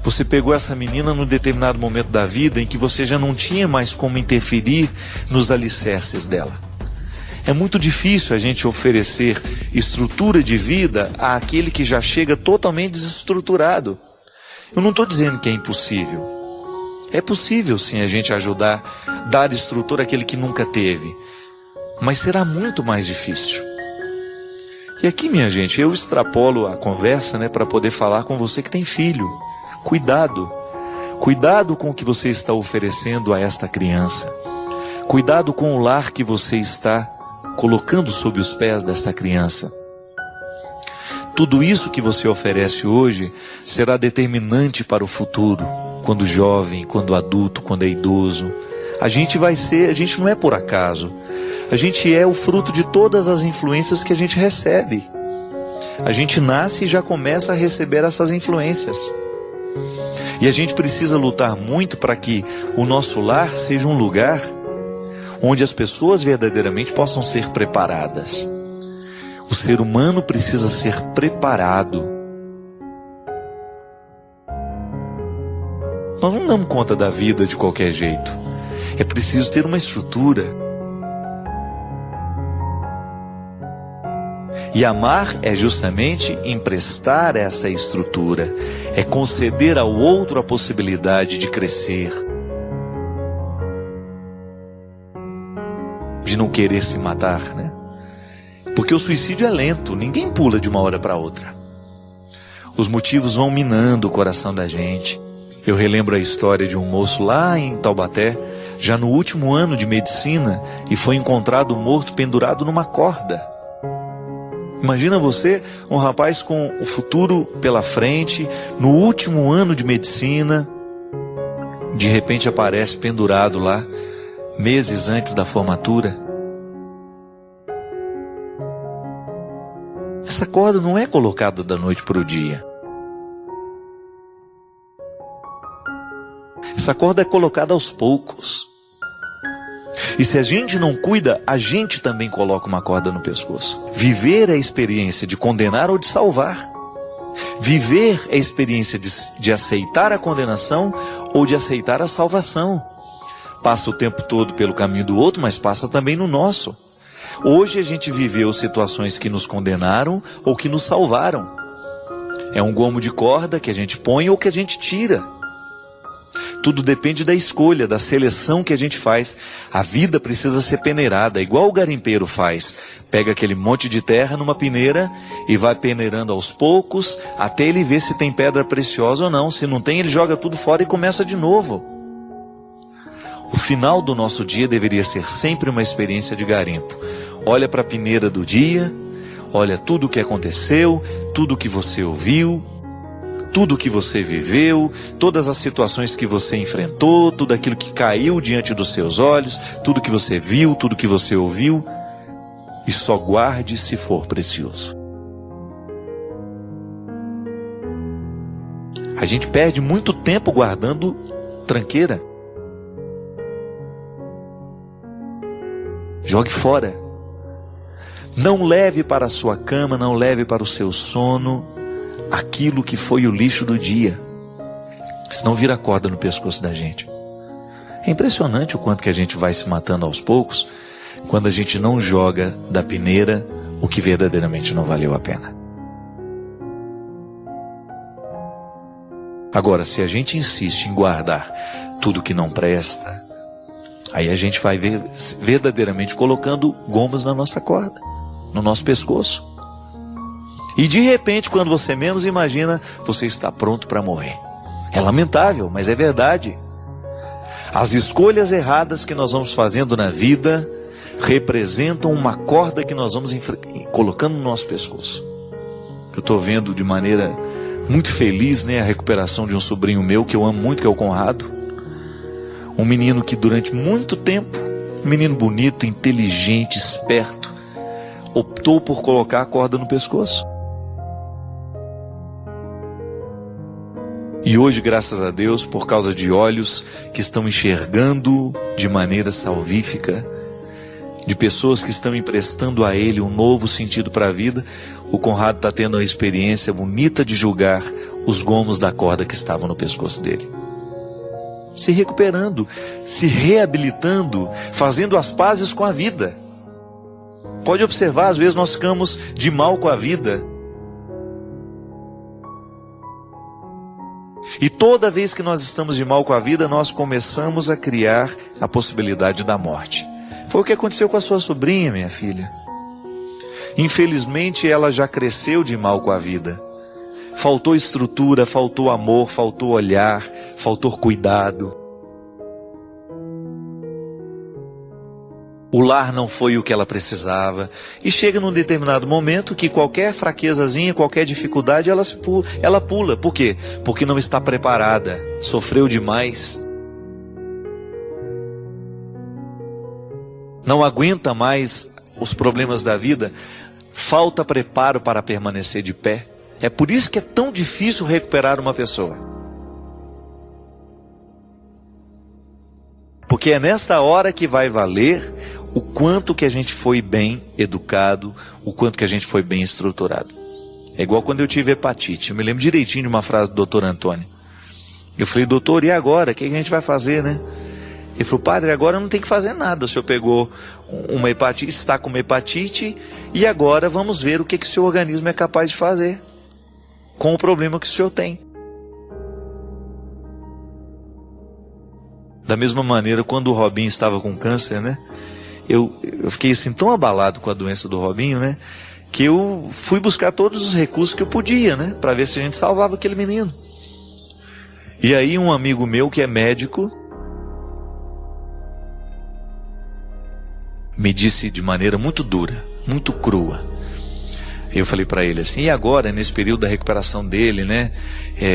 você pegou essa menina num determinado momento da vida em que você já não tinha mais como interferir nos alicerces dela. É muito difícil a gente oferecer estrutura de vida àquele que já chega totalmente desestruturado. Eu não estou dizendo que é impossível. É possível sim a gente ajudar, dar estrutura àquele que nunca teve. Mas será muito mais difícil. E aqui, minha gente, eu extrapolo a conversa, para poder falar com você que tem filho. Cuidado. Cuidado com o que você está oferecendo a esta criança. Cuidado com o lar que você está colocando sob os pés desta criança. Tudo isso que você oferece hoje será determinante para o futuro, quando jovem, quando adulto, quando é idoso. A gente não é por acaso. A gente é o fruto de todas as influências que a gente recebe. A gente nasce e já começa a receber essas influências. E a gente precisa lutar muito para que o nosso lar seja um lugar onde as pessoas verdadeiramente possam ser preparadas. O ser humano precisa ser preparado. Nós não damos conta da vida de qualquer jeito. É preciso ter uma estrutura. E amar é justamente emprestar essa estrutura, é conceder ao outro a possibilidade de crescer, de não querer se matar, Porque o suicídio é lento, ninguém pula de uma hora para outra. Os motivos vão minando o coração da gente. Eu relembro a história de um moço lá em Taubaté, já no último ano de medicina, e foi encontrado morto pendurado numa corda. Imagina você, um rapaz com o futuro pela frente, no último ano de medicina, de repente aparece pendurado lá, meses antes da formatura. Essa corda não é colocada da noite para o dia. Essa corda é colocada aos poucos. E se a gente não cuida, a gente também coloca uma corda no pescoço. Viver é a experiência de condenar ou de salvar. Viver é a experiência de aceitar a condenação ou de aceitar a salvação. Passa o tempo todo pelo caminho do outro, mas passa também no nosso. Hoje a gente viveu situações que nos condenaram ou que nos salvaram. É um gomo de corda que a gente põe ou que a gente tira. Tudo depende da escolha, da seleção que a gente faz. A vida precisa ser peneirada, igual o garimpeiro faz. Pega aquele monte de terra numa peneira e vai peneirando aos poucos, até ele ver se tem pedra preciosa ou não. Se não tem, ele joga tudo fora e começa de novo. O final do nosso dia deveria ser sempre uma experiência de garimpo. Olha para a peneira do dia, olha tudo o que aconteceu, tudo o que você ouviu, tudo que você viveu, todas as situações que você enfrentou, tudo aquilo que caiu diante dos seus olhos, tudo que você viu, tudo que você ouviu, e só guarde se for precioso. A gente perde muito tempo guardando tranqueira. Jogue fora. Não leve para a sua cama, não leve para o seu sono aquilo que foi o lixo do dia, senão vira corda no pescoço da gente. É impressionante o quanto que a gente vai se matando aos poucos quando a gente não joga da peneira o que verdadeiramente não valeu a pena. Agora, se a gente insiste em guardar tudo que não presta, aí a gente vai verdadeiramente colocando gomos na nossa corda, no nosso pescoço. E de repente, quando você menos imagina, você está pronto para morrer. É lamentável, mas é verdade. As escolhas erradas que nós vamos fazendo na vida representam uma corda que nós vamos colocando no nosso pescoço. Eu estou vendo de maneira muito feliz, né, a recuperação de um sobrinho meu que eu amo muito, que é o Conrado. Um menino que durante muito tempo, um menino bonito, inteligente, esperto, optou por colocar a corda no pescoço. E hoje, graças a Deus, por causa de olhos que estão enxergando de maneira salvífica, de pessoas que estão emprestando a ele um novo sentido para a vida, o Conrado está tendo a experiência bonita de julgar os gomos da corda que estavam no pescoço dele. Se recuperando, se reabilitando, fazendo as pazes com a vida. Pode observar, às vezes nós ficamos de mal com a vida. E toda vez que nós estamos de mal com a vida, nós começamos a criar a possibilidade da morte. Foi o que aconteceu com a sua sobrinha, minha filha. Infelizmente, ela já cresceu de mal com a vida. Faltou estrutura, faltou amor, faltou olhar, faltou cuidado. O lar não foi o que ela precisava. E chega num determinado momento que qualquer fraquezazinha, qualquer dificuldade, ela pula. Por quê? Porque não está preparada. Sofreu demais. Não aguenta mais os problemas da vida. Falta preparo para permanecer de pé. É por isso que é tão difícil recuperar uma pessoa. Porque é nesta hora que vai valer o quanto que a gente foi bem educado, o quanto que a gente foi bem estruturado. É igual quando eu tive hepatite. Eu me lembro direitinho de uma frase do doutor Antônio. Eu falei, doutor, e agora? O que a gente vai fazer, né? Ele falou, padre, agora não tem que fazer nada. O senhor pegou uma hepatite, está com uma hepatite, e agora vamos ver o que o seu organismo é capaz de fazer com o problema que o senhor tem. Da mesma maneira, quando o Robinho estava com câncer, né? Eu fiquei assim tão abalado com a doença do Robinho, né? Que eu fui buscar todos os recursos que eu podia, né? Para ver se a gente salvava aquele menino. E aí um amigo meu que é médico me disse de maneira muito dura, muito crua. Eu falei para ele assim, e agora, nesse período da recuperação dele, né?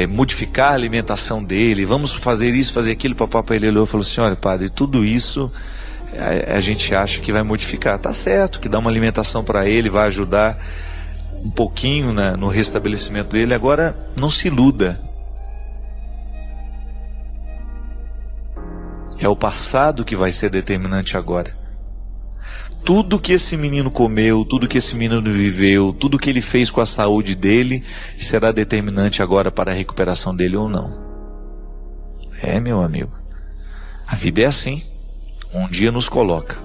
Modificar a alimentação dele, vamos fazer isso, fazer aquilo. Papai, ele olhou e falou assim, olha, padre, tudo isso a gente acha que vai modificar. Tá certo, que dá uma alimentação para ele, vai ajudar um pouquinho no restabelecimento dele. Agora, não se iluda. É o passado que vai ser determinante agora. Tudo que esse menino comeu, tudo que esse menino viveu, tudo que ele fez com a saúde dele, será determinante agora para a recuperação dele ou não. Meu amigo, a vida é assim. Um dia nos coloca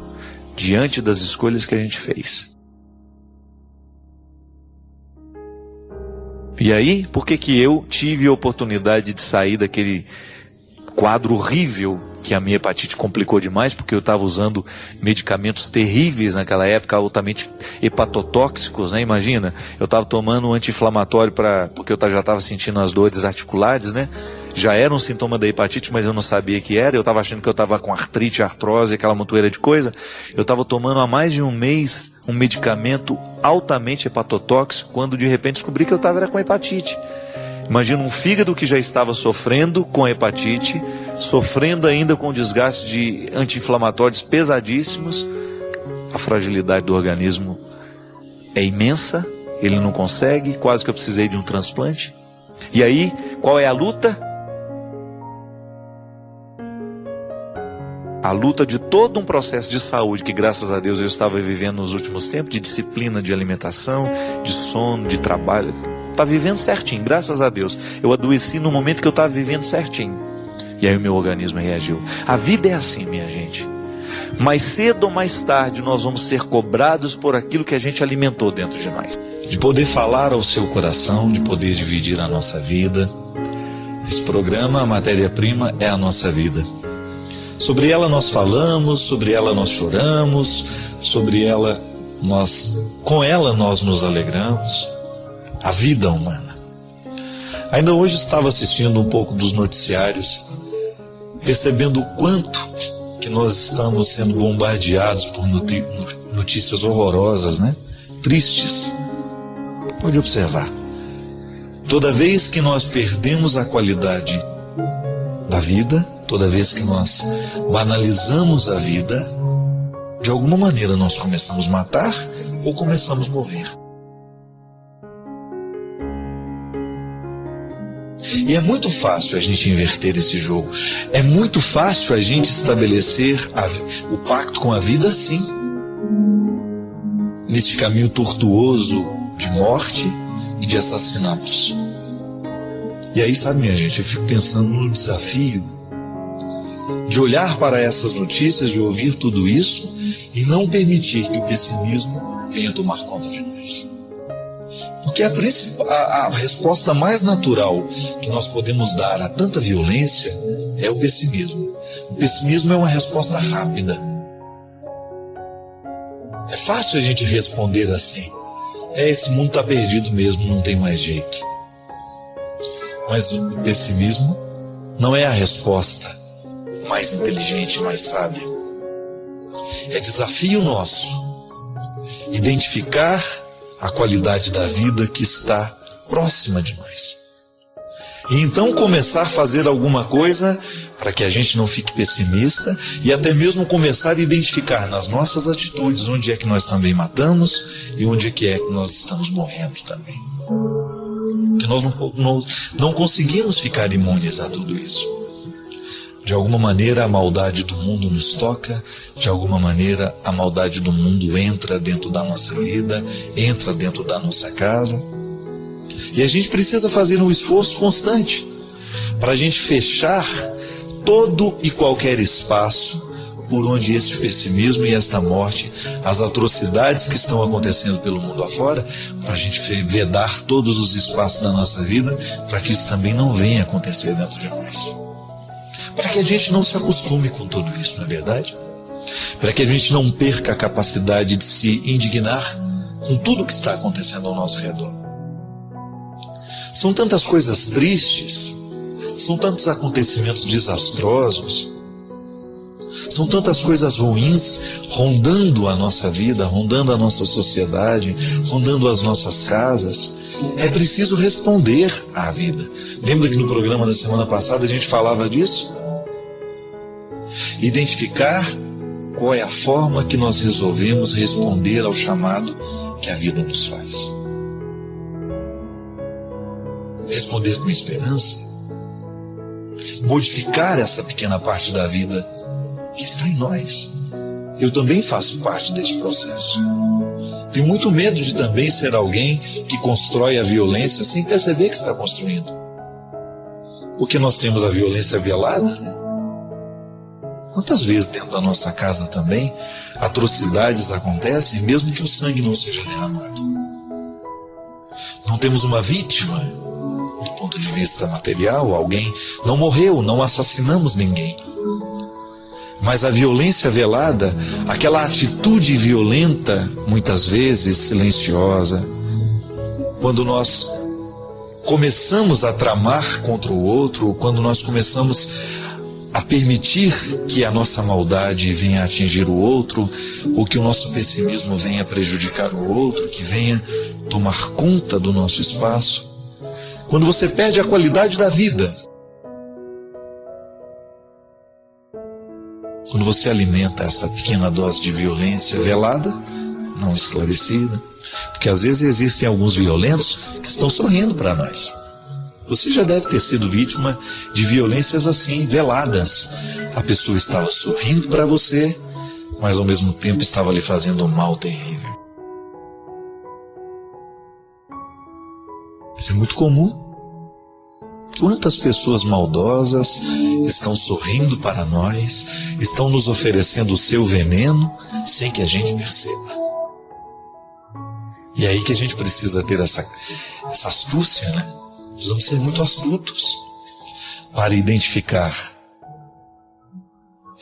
diante das escolhas que a gente fez. E aí, por que eu tive a oportunidade de sair daquele quadro horrível que a minha hepatite complicou demais, porque eu estava usando medicamentos terríveis naquela época, altamente hepatotóxicos, né? Imagina, eu estava tomando um anti-inflamatório porque eu já estava sentindo as dores articulares, né? Já era um sintoma da hepatite, mas eu não sabia que era. Eu estava achando que eu estava com artrite, artrose, aquela montoeira de coisa. Eu estava tomando há mais de um mês um medicamento altamente hepatotóxico, quando de repente descobri que eu estava com hepatite. Imagina um fígado que já estava sofrendo com hepatite, sofrendo ainda com desgaste de anti-inflamatórios pesadíssimos. A fragilidade do organismo é imensa, ele não consegue, quase que eu precisei de um transplante. E aí, qual é a luta? A luta de todo um processo de saúde que, graças a Deus, eu estava vivendo nos últimos tempos, de disciplina, de alimentação, de sono, de trabalho. Estava vivendo certinho, graças a Deus. Eu adoeci no momento que eu estava vivendo certinho. E aí o meu organismo reagiu. A vida é assim, minha gente. Mais cedo ou mais tarde nós vamos ser cobrados por aquilo que a gente alimentou dentro de nós. De poder falar ao seu coração, de poder dividir a nossa vida. Esse programa, a matéria-prima, é a nossa vida. Sobre ela nós falamos, sobre ela nós choramos, com ela nós nos alegramos. A vida humana. Ainda hoje estava assistindo um pouco dos noticiários, percebendo o quanto que nós estamos sendo bombardeados por notícias horrorosas, né? Tristes. Pode observar. Toda vez que nós perdemos a qualidade da vida, toda vez que nós banalizamos a vida, de alguma maneira nós começamos a matar ou começamos a morrer. E é muito fácil a gente inverter esse jogo. É muito fácil a gente estabelecer o pacto com a vida assim. Neste caminho tortuoso de morte e de assassinatos. E aí, sabe, minha gente, eu fico pensando no desafio de olhar para essas notícias, de ouvir tudo isso e não permitir que o pessimismo venha tomar conta de nós. Porque a resposta mais natural que nós podemos dar a tanta violência é o pessimismo. O pessimismo é uma resposta rápida. É fácil a gente responder assim: esse mundo está perdido mesmo, não tem mais jeito. Mas o pessimismo não é a resposta mais inteligente, mais sábia. É desafio nosso identificar a qualidade da vida que está próxima de nós. E então começar a fazer alguma coisa para que a gente não fique pessimista e até mesmo começar a identificar nas nossas atitudes onde é que nós também matamos e onde é que nós estamos morrendo também. Porque nós não conseguimos ficar imunes a tudo isso. De alguma maneira a maldade do mundo nos toca, de alguma maneira a maldade do mundo entra dentro da nossa vida, entra dentro da nossa casa. E a gente precisa fazer um esforço constante para a gente fechar todo e qualquer espaço por onde esse pessimismo e esta morte, as atrocidades que estão acontecendo pelo mundo afora, para a gente vedar todos os espaços da nossa vida, para que isso também não venha acontecer dentro de nós. Para que a gente não se acostume com tudo isso, não é verdade? Para que a gente não perca a capacidade de se indignar com tudo que está acontecendo ao nosso redor. São tantas coisas tristes, são tantos acontecimentos desastrosos, são tantas coisas ruins rondando a nossa vida, rondando a nossa sociedade, rondando as nossas casas. É preciso responder à vida. Lembra que no programa da semana passada a gente falava disso? Identificar qual é a forma que nós resolvemos responder ao chamado que a vida nos faz. Responder com esperança, modificar essa pequena parte da vida que está em nós. Eu também faço parte deste processo. Tenho muito medo de também ser alguém que constrói a violência sem perceber que está construindo. Porque nós temos a violência velada, né? Quantas vezes dentro da nossa casa também atrocidades acontecem, mesmo que o sangue não seja derramado? Não temos uma vítima do ponto de vista material, alguém não morreu, não assassinamos ninguém. Mas a violência velada, aquela atitude violenta, muitas vezes silenciosa, quando nós começamos a tramar contra o outro, quando nós começamos a permitir que a nossa maldade venha atingir o outro, ou que o nosso pessimismo venha prejudicar o outro, que venha tomar conta do nosso espaço, quando você perde a qualidade da vida, quando você alimenta essa pequena dose de violência velada, não esclarecida, porque às vezes existem alguns violentos que estão sorrindo para nós. Você já deve ter sido vítima de violências assim, veladas. A pessoa estava sorrindo para você, mas ao mesmo tempo estava lhe fazendo um mal terrível. Isso é muito comum. Quantas pessoas maldosas estão sorrindo para nós, estão nos oferecendo o seu veneno sem que a gente perceba. E é aí que a gente precisa ter essa astúcia, né? Precisamos ser muito astutos para identificar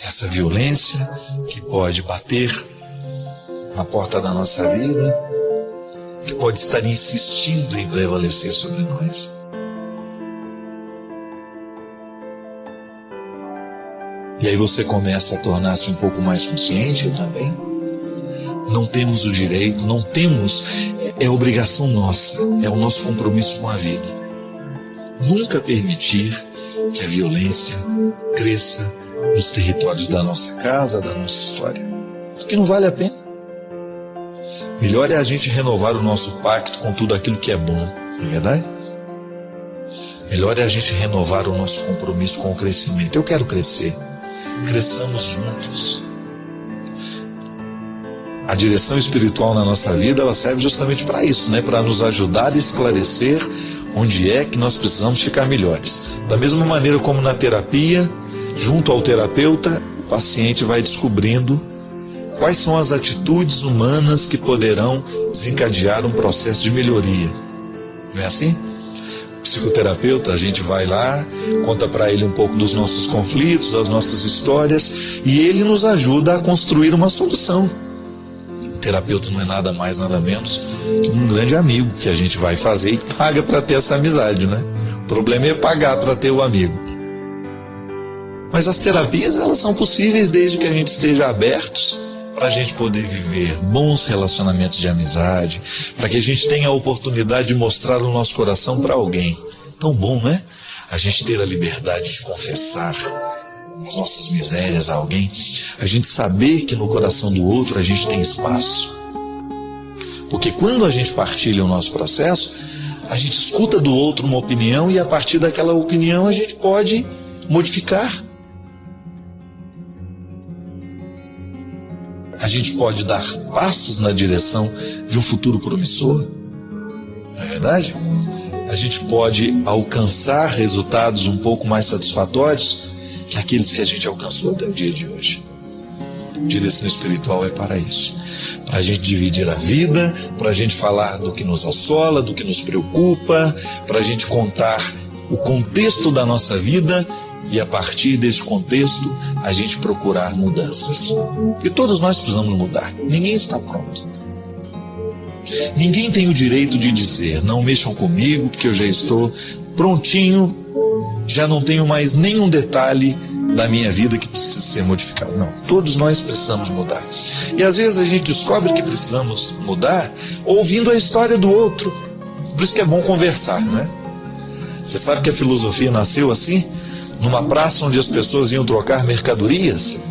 essa violência que pode bater na porta da nossa vida, que pode estar insistindo em prevalecer sobre nós. E aí você começa a tornar-se um pouco mais consciente, eu também. Não temos o direito, não temos, é obrigação nossa, é o nosso compromisso com a vida. Nunca permitir que a violência cresça nos territórios da nossa casa, da nossa história. Porque não vale a pena. Melhor é a gente renovar o nosso pacto com tudo aquilo que é bom, não é verdade? Melhor é a gente renovar o nosso compromisso com o crescimento. Eu quero crescer. Cresçamos juntos. A direção espiritual na nossa vida, ela serve justamente para isso, né? Para nos ajudar a esclarecer onde é que nós precisamos ficar melhores. Da mesma maneira como na terapia, junto ao terapeuta, o paciente vai descobrindo quais são as atitudes humanas que poderão desencadear um processo de melhoria. Não é assim? O psicoterapeuta, a gente vai lá, conta para ele um pouco dos nossos conflitos, das nossas histórias, e ele nos ajuda a construir uma solução. O terapeuta não é nada mais, nada menos que um grande amigo que a gente vai fazer e paga para ter essa amizade, né? O problema é pagar para ter o amigo. Mas as terapias, elas são possíveis desde que a gente esteja abertos para a gente poder viver bons relacionamentos de amizade, para que a gente tenha a oportunidade de mostrar o nosso coração para alguém. Tão bom, né? A gente ter a liberdade de confessar as nossas misérias a alguém, a gente saber que no coração do outro a gente tem espaço. Porque quando a gente partilha o nosso processo, a gente escuta do outro uma opinião e a partir daquela opinião a gente pode modificar. A gente pode dar passos na direção de um futuro promissor. Não é verdade? A gente pode alcançar resultados um pouco mais satisfatórios que aqueles que a gente alcançou até o dia de hoje. Direção espiritual é para isso. Para a gente dividir a vida, para a gente falar do que nos assola, do que nos preocupa, para a gente contar o contexto da nossa vida e a partir desse contexto a gente procurar mudanças. E todos nós precisamos mudar. Ninguém está pronto. Ninguém tem o direito de dizer, não mexam comigo porque eu já estou prontinho, já não tenho mais nenhum detalhe da minha vida que precisa ser modificado. Não, todos nós precisamos mudar. E às vezes a gente descobre que precisamos mudar ouvindo a história do outro. Por isso que é bom conversar, né? Você sabe que a filosofia nasceu assim? Numa praça onde as pessoas iam trocar mercadorias.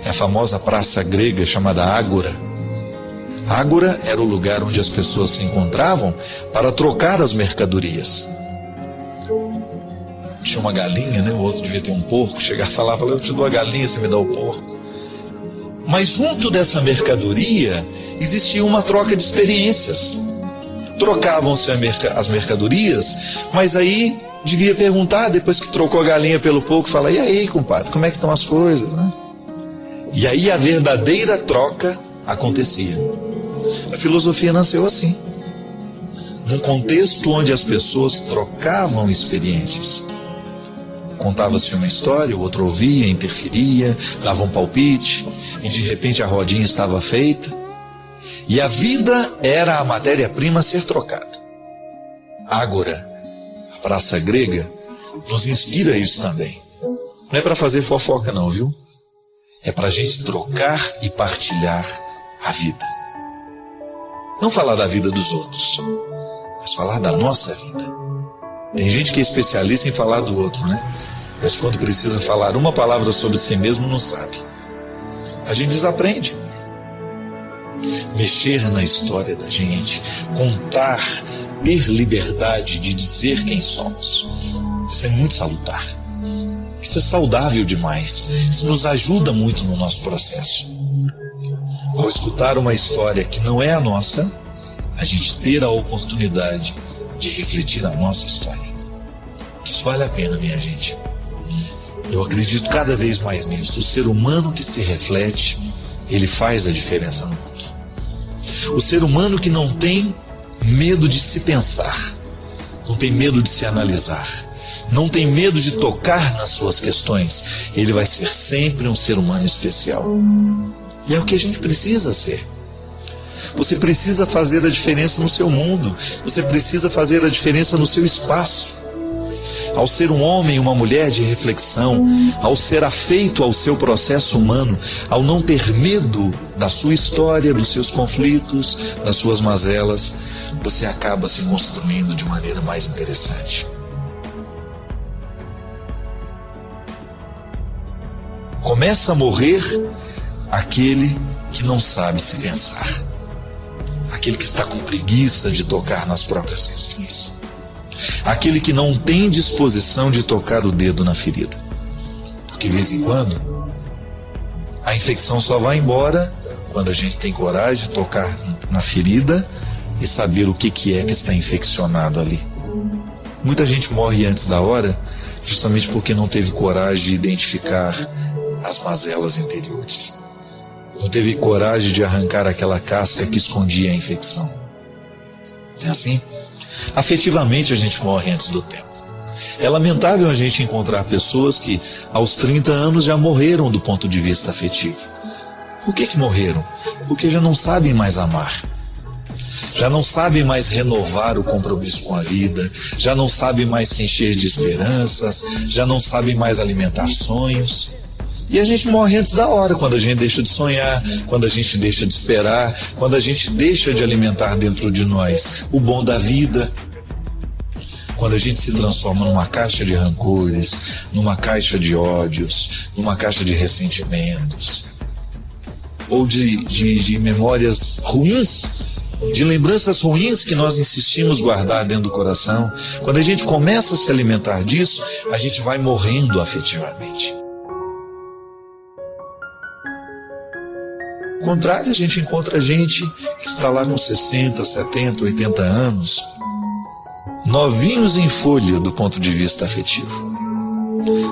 É a famosa praça grega chamada Ágora. Ágora era o lugar onde as pessoas se encontravam para trocar as mercadorias. Tinha uma galinha, né? O outro devia ter um porco. Chegava e falava, eu te dou a galinha, você me dá o porco. Mas junto dessa mercadoria existia uma troca de experiências. Trocavam-se as mercadorias, mas aí devia perguntar, depois que trocou a galinha pelo porco, fala, e aí, compadre, como é que estão as coisas, né? E aí a verdadeira troca acontecia. A filosofia nasceu assim, num contexto onde as pessoas trocavam experiências. Contava-se uma história, o outro ouvia, interferia, dava um palpite, e de repente a rodinha estava feita, e a vida era a matéria-prima a ser trocada. Ágora, a praça grega, nos inspira isso também. Não é para fazer fofoca não, viu? É para a gente trocar e partilhar a vida. Não falar da vida dos outros, mas falar da nossa vida. Tem gente que é especialista em falar do outro, né? Mas quando precisa falar uma palavra sobre si mesmo, não sabe. A gente desaprende. Mexer na história da gente, contar, ter liberdade de dizer quem somos. Isso é muito salutar. Isso é saudável demais. Isso nos ajuda muito no nosso processo. Ao escutar uma história que não é a nossa, a gente ter a oportunidade de refletir a nossa história. Isso vale a pena, minha gente. Eu acredito cada vez mais nisso. O ser humano que se reflete, ele faz a diferença no mundo. O ser humano que não tem medo de se pensar, não tem medo de se analisar, não tem medo de tocar nas suas questões, ele vai ser sempre um ser humano especial. E é o que a gente precisa ser. Você precisa fazer a diferença no seu mundo, você precisa fazer a diferença no seu espaço. ao ser um homem e uma mulher de reflexão, ao ser afeito ao seu processo humano, ao não ter medo da sua história, dos seus conflitos, das suas mazelas, você acaba se construindo de maneira mais interessante. Começa a morrer aquele que não sabe se pensar, aquele que está com preguiça de tocar nas próprias questões, aquele que não tem disposição de tocar o dedo na ferida, porque de vez em quando a infecção só vai embora quando a gente tem coragem de tocar na ferida e saber o que é que está infeccionado ali. Muita gente morre antes da hora justamente porque não teve coragem de identificar as mazelas interiores, não teve coragem de arrancar aquela casca que escondia a infecção. É assim? Afetivamente a gente morre antes do tempo. É lamentável a gente encontrar pessoas que aos 30 anos já morreram do ponto de vista afetivo. Por que morreram? Porque já não sabem mais amar, já não sabem mais renovar o compromisso com a vida, já não sabem mais se encher de esperanças, já não sabem mais alimentar sonhos. E a gente morre antes da hora, quando a gente deixa de sonhar, quando a gente deixa de esperar, quando a gente deixa de alimentar dentro de nós o bom da vida, quando a gente se transforma numa caixa de rancores, numa caixa de ódios, numa caixa de ressentimentos, ou de memórias ruins, de lembranças ruins que nós insistimos guardar dentro do coração. Quando a gente começa a se alimentar disso, a gente vai morrendo afetivamente. Ao contrário, a gente encontra gente que está lá com 60, 70, 80 anos, novinhos em folha do ponto de vista afetivo.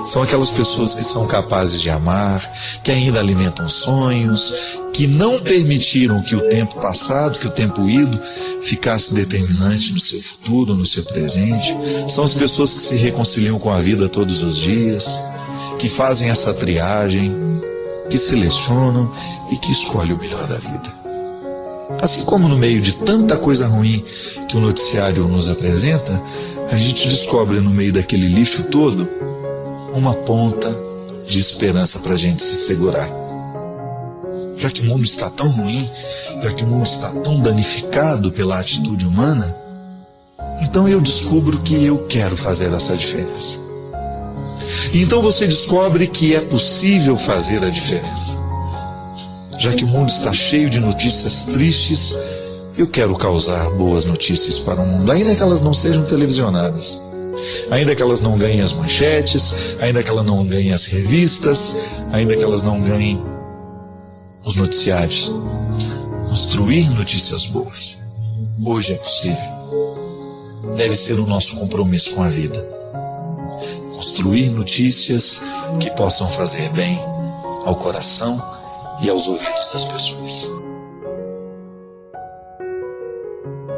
São aquelas pessoas que são capazes de amar, que ainda alimentam sonhos, que não permitiram que o tempo passado, que o tempo ido, ficasse determinante no seu futuro, no seu presente. São as pessoas que se reconciliam com a vida todos os dias, que fazem essa triagem, que selecionam e que escolhem o melhor da vida. Assim como no meio de tanta coisa ruim que o noticiário nos apresenta, a gente descobre no meio daquele lixo todo uma ponta de esperança para a gente se segurar. Já que o mundo está tão ruim, já que o mundo está tão danificado pela atitude humana, então eu descubro que eu quero fazer essa diferença. E então você descobre que é possível fazer a diferença. Já que o mundo está cheio de notícias tristes, eu quero causar boas notícias para o mundo, ainda que elas não sejam televisionadas, ainda que elas não ganhem as manchetes, ainda que elas não ganhem as revistas, ainda que elas não ganhem os noticiários. Construir notícias boas hoje é possível. Deve ser o nosso compromisso com a vida. Construir notícias que possam fazer bem ao coração e aos ouvidos das pessoas.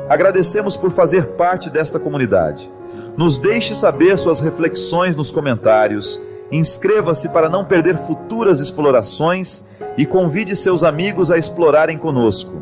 Agradecemos por fazer parte desta comunidade. Nos deixe saber suas reflexões nos comentários, inscreva-se para não perder futuras explorações e convide seus amigos a explorarem conosco.